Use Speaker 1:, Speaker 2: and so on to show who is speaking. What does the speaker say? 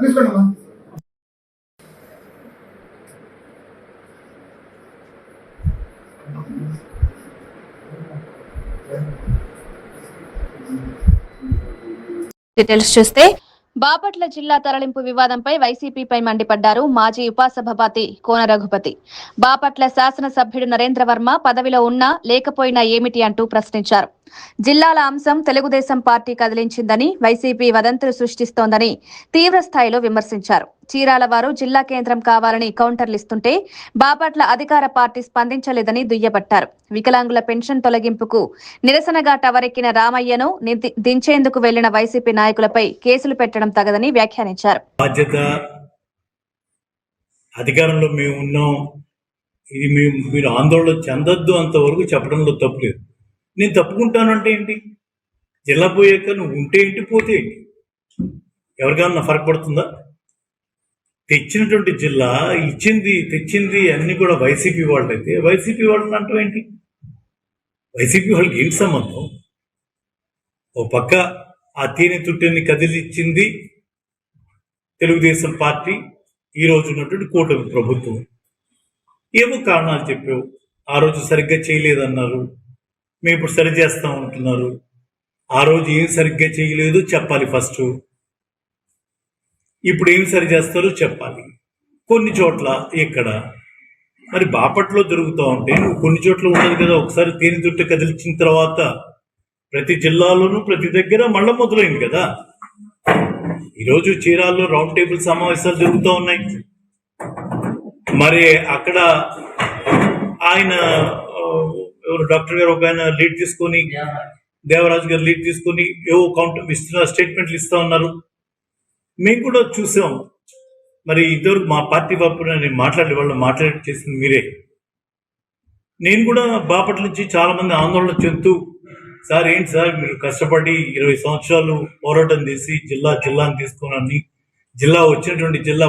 Speaker 1: తీసుకోండి.
Speaker 2: డీటెయిల్స్ చూస్తే బాపట్ల జిల్లా తరలింపు వివాదంపై వైసీపీపై మండిపడ్డారు మాజీ ఉపసభాపతి కోన రఘుపతి. బాపట్ల శాసనసభ్యుడు నరేంద్ర వర్మ పదవిలో ఉన్నా లేకపోయినా ఏమిటి అంటూ ప్రశ్నించారు. జిల్లాల అంశం తెలుగుదేశం పార్టీ కదిలించిందని, వైసీపీ వదంతులు సృష్టిస్తోందని తీవ్రస్థాయిలో విమర్శించారు. చీరాల వారు జిల్లా కేంద్రం కావాలని కౌంటర్లిస్తుంటే బాపట్ల అధికార పార్టీ స్పందించలేదని దుయ్యబట్టారు. వికలాంగుల పెన్షన్ తొలగింపుకు నిరసనగా టవరెక్కిన రామయ్యను దించేందుకు వెళ్లిన వైసీపీ నాయకులపై కేసులు పెట్టడం తగదని వ్యాఖ్యానించారు.
Speaker 3: బాధ్యత అధికారంలో మేము ఉన్నాం, ఇది మీరు ఆందోళన చెందొద్దు అంతవరకు చెప్పడంలో తప్పులేదు. నేను తప్పుకుంటానంటే ఏంటి? జిల్లా పోయాక నువ్వు ఉంటే ఏంటి, పోతే ఏంటి? ఎవరికైనా ఫరక్ పడుతుందా? తెచ్చినటువంటి జిల్లా తెచ్చింది అన్ని కూడా వైసీపీ వాళ్ళైతే వైసీపీ వాళ్ళని అంటాం ఏంటి? వైసీపీ వాళ్ళకి ఏంటి సంబంధం? ఓ పక్క ఆ తేనె తుట్టెని కదిలిచ్చింది తెలుగుదేశం పార్టీ, ఈ రోజు ఉన్నటువంటి కూటమి ప్రభుత్వం. ఏమో కారణాలు చెప్పావు. ఆ రోజు సరిగ్గా చేయలేదన్నారు, మేము ఇప్పుడు సరి చేస్తా ఉంటున్నారు. ఆ రోజు ఏం సరిగ్గా చేయలేదు చెప్పాలి ఫస్ట్, ఇప్పుడు ఏం సరి చేస్తారో చెప్పాలి. కొన్ని చోట్ల ఎక్కడ మరి బాపట్లో జరుగుతూ ఉంటే నువ్వు కొన్ని చోట్ల ఉండదు కదా. ఒకసారి తేనె తుట్టె కదిలించిన తర్వాత ప్రతి జిల్లాలోనూ ప్రతి దగ్గర మళ్ళా మొదలైంది కదా. ఈరోజు చీరాల్లో రౌండ్ టేబుల్ సమావేశాలు జరుగుతూ ఉన్నాయి. మరి అక్కడ ఆయన ఎవరు డాక్టర్ గారు ఒక ఆయన లీడ్ తీసుకొని, దేవరాజు గారు లీడ్ తీసుకొని ఏవో కౌంటర్ ఇస్తున్నారు, స్టేట్మెంట్లు ఇస్తా ఉన్నారు. మేము కూడా చూసాం. మరి ఇద్దరు మా పార్టీ బాపున నేను వాళ్ళు మాట్లాడి చేసింది మీరే. నేను కూడా బాపట్ల నుంచి చాలా మంది ఆందోళన చెందుతూ, సార్ ఏంటి సార్ మీరు కష్టపడి 20 సంవత్సరాలు పోరాటం చేసి జిల్లాని తీసుకున్నాను, జిల్లా వచ్చినటువంటి జిల్లా